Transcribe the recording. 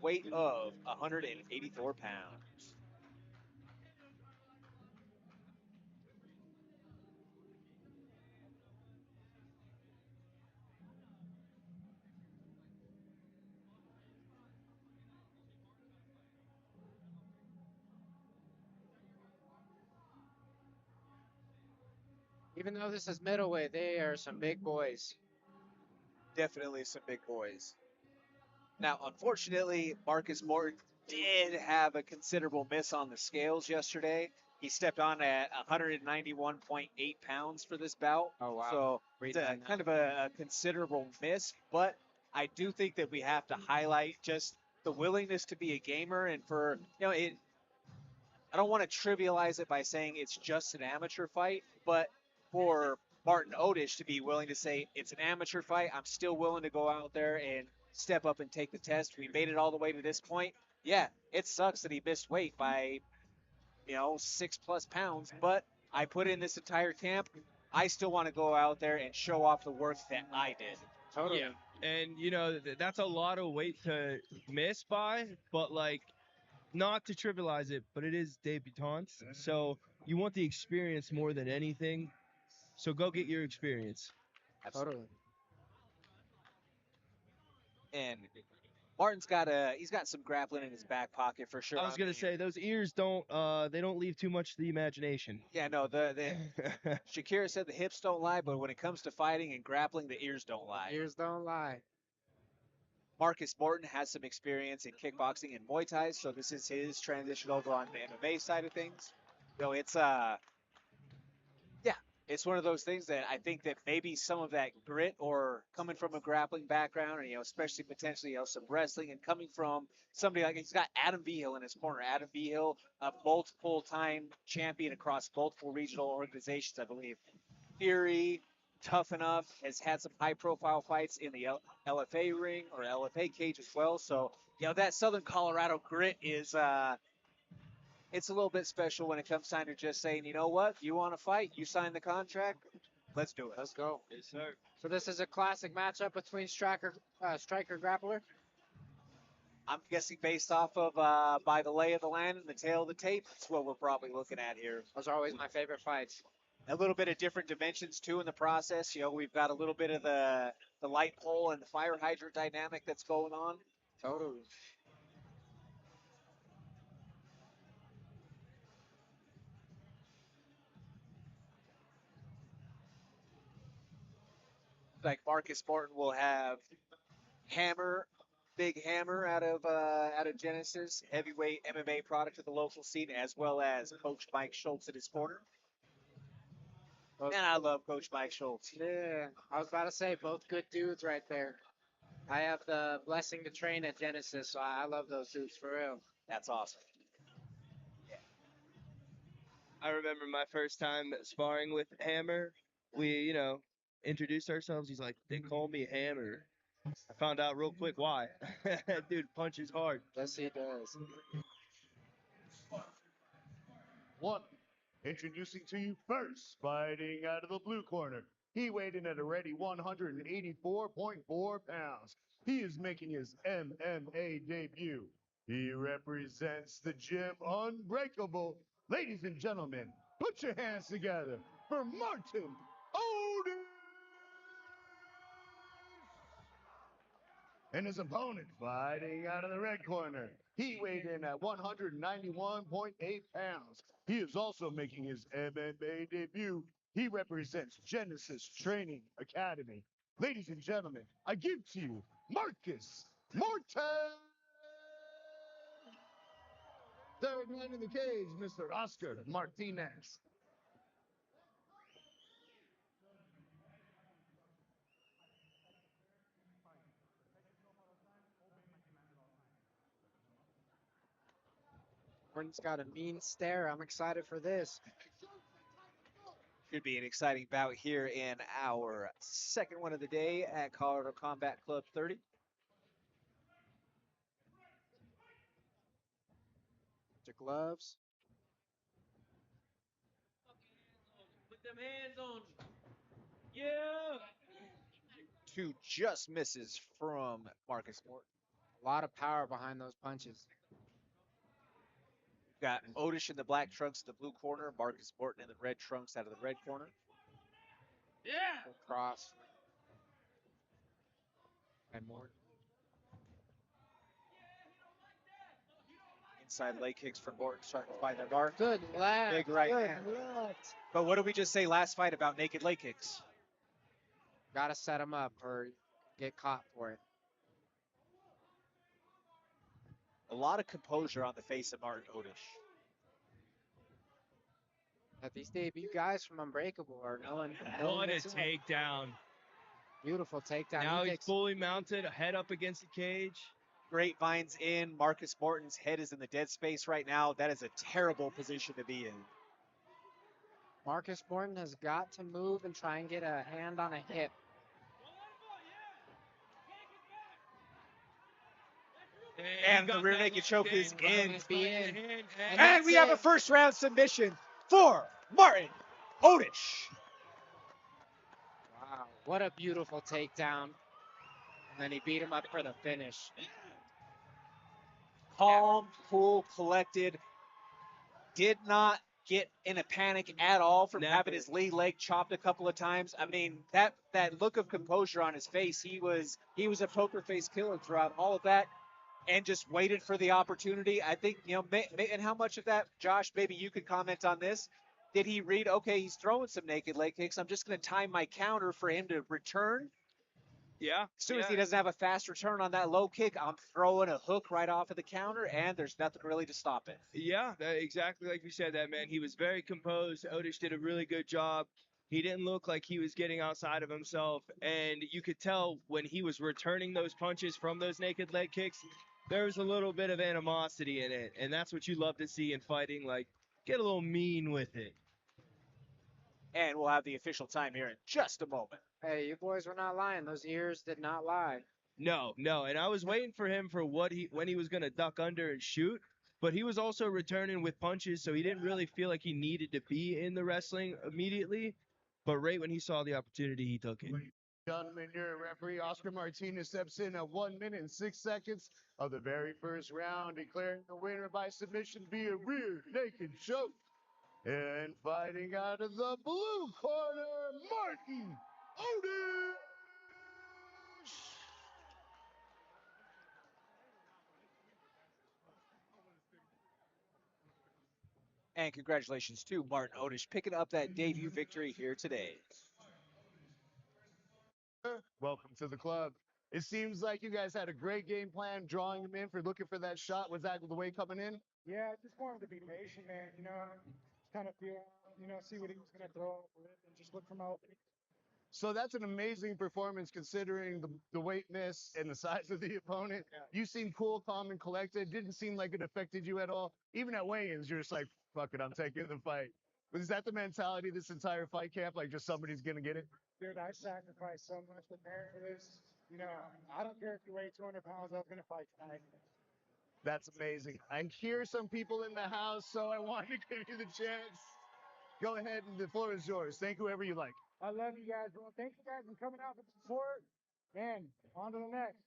weight of 184 pounds. Even though this is middleweight, they are some big boys. Definitely some big boys. Now, unfortunately, Marcus Morton did have a considerable miss on the scales yesterday. He stepped on at 191.8 pounds for this bout. Oh wow. So Read it's a that now. kind of a considerable miss, but I do think that we have to highlight just the willingness to be a gamer and for, I don't want to trivialize it by saying it's just an amateur fight, but for Martin Odish to be willing to say it's an amateur fight, I'm still willing to go out there and step up and take the test. We made it all the way to this point. Yeah, it sucks that he missed weight by 6+ pounds, but I put in this entire camp. I still want to go out there and show off the work that I did. Totally. Yeah, and that's a lot of weight to miss by, but like not to trivialize it, but it is debutantes, so you want the experience more than anything. So go get your experience. Absolutely. Totally. And he's got some grappling in his back pocket for sure. I was gonna say those ears don't leave too much to the imagination. Yeah, no, the Shakira said the hips don't lie, but when it comes to fighting and grappling, the ears don't lie. Ears don't lie. Marcus Morton has some experience in kickboxing and Muay Thai, so this is his transition over on the MMA side of things. So yeah, it's one of those things that I think that maybe some of that grit or coming from a grappling background, and especially potentially some wrestling, and coming from somebody like he's got Adam Vigil in his corner. Adam Vigil, a multiple time champion across multiple regional organizations, I believe. Fury, tough enough, has had some high profile fights in the LFA ring or LFA cage as well. So, that Southern Colorado grit is it's a little bit special when it comes time to just saying, you know what, you want to fight, you sign the contract, let's do it. Let's go. Yes, sir. So this is a classic matchup between striker grappler. I'm guessing based off of by the lay of the land and the tail of the tape, that's what we're probably looking at here. Those are always my favorite fights. A little bit of different dimensions too in the process. We've got a little bit of the light pole and the fire hydrant dynamic that's going on. Totally. Like Marcus Morton will have Hammer, Big Hammer out of Genesis, heavyweight MMA product of the local scene, as well as Coach Mike Schultz at his corner. Both, And I love Coach Mike Schultz. yeah, I was about to say both good dudes right there. I have the blessing to train at Genesis, so I love those dudes for real. That's awesome. I remember my first time sparring with Hammer. We introduced ourselves. He's like, they call me Hammer. I found out real quick why. Dude punches hard. Yes, he does. One. Introducing to you first, fighting out of the blue corner. He weighed in at a ready 184.4 pounds. He is making his MMA debut. He represents the gym Unbreakable. Ladies and gentlemen, put your hands together for Martin Odish! And his opponent fighting out of the red corner. He weighed in at 191.8 pounds. He is also making his MMA debut. He represents Genesis Training Academy. Ladies and gentlemen, I give to you Marcus Morton. Third man in the cage, Mr. Oscar Martinez. Morton's got a mean stare. I'm excited for this. Should be an exciting bout here in our second one of the day at Colorado Combat Club 30. The gloves. Put them hands on you. Yeah. Two just misses from Marcus Morton. A lot of power behind those punches. Got Odish in the black trunks in the blue corner, Marcus Morton in the red trunks out of the red corner. Good cross. And Morton. Inside leg kicks for Morton, starting to find their mark. Good left. Big right Good hand. left. But what did we just say last fight about naked leg kicks? Gotta set him up or get caught for it. A lot of composure on the face of Martin Odish. That these debut guys from Unbreakable are knowing. What a takedown. Beautiful takedown. Now He he's takes- fully mounted, head up against the cage. Grapevines in. Marcus Morton's head is in the dead space right now. That is a terrible position to be in. Marcus Morton has got to move and try and get a hand on a hip. And the rear naked choke is in. Be in. And that's we have a it. first round submission for Martin Odish. Wow, what a beautiful takedown. And then he beat him up for the finish. Calm, cool, collected. Did not get in a panic at all from Never. having his lead leg chopped a couple of times. I mean, that look of composure on his face, he was a poker face killer throughout all of that, and just waited for the opportunity. I think, and how much of that, Josh, maybe you could comment on this. Did he read, okay, he's throwing some naked leg kicks, I'm just going to time my counter for him to return? Yeah. As soon as he doesn't have a fast return on that low kick, I'm throwing a hook right off of the counter, and there's nothing really to stop it. Yeah, exactly like you said that, man. He was very composed. Odish did a really good job. He didn't look like he was getting outside of himself, and you could tell when he was returning those punches from those naked leg kicks, there was a little bit of animosity in it, and that's what you love to see in fighting, like, get a little mean with it. And we'll have the official time here in just a moment. Hey, you boys were not lying. Those ears did not lie. No, and I was waiting for him for when he was going to duck under and shoot, but he was also returning with punches, so he didn't really feel like he needed to be in the wrestling immediately, but right when he saw the opportunity, he took it. Gentlemen, your referee Oscar Martinez steps in at 1 minute and 6 seconds of the very first round, declaring the winner by submission via rear naked choke. And fighting out of the blue corner, Morton Odish. And congratulations to Martin Odish picking up that debut victory here today. Welcome to the club. It seems like you guys had a great game plan, drawing him in for looking for that shot. Was that the way coming in? Yeah, I just wanted to be patient, man. Kind of feel, see what he was going to throw and just look for my opening. So that's an amazing performance considering the weight miss and the size of the opponent. Yeah. You seemed cool, calm, and collected. Didn't seem like it affected you at all. Even at weigh-ins, you're just like, fuck it, I'm taking the fight. Was that the mentality this entire fight camp? Like just somebody's going to get it? Dude, I sacrificed so much preparing for this. I don't care if you weigh 200 pounds, I was going to fight tonight. That's amazing. I hear some people in the house, so I wanted to give you the chance. Go ahead, and the floor is yours. Thank whoever you like. I love you guys, bro. Thank you guys for coming out for the support. Man, on to the next.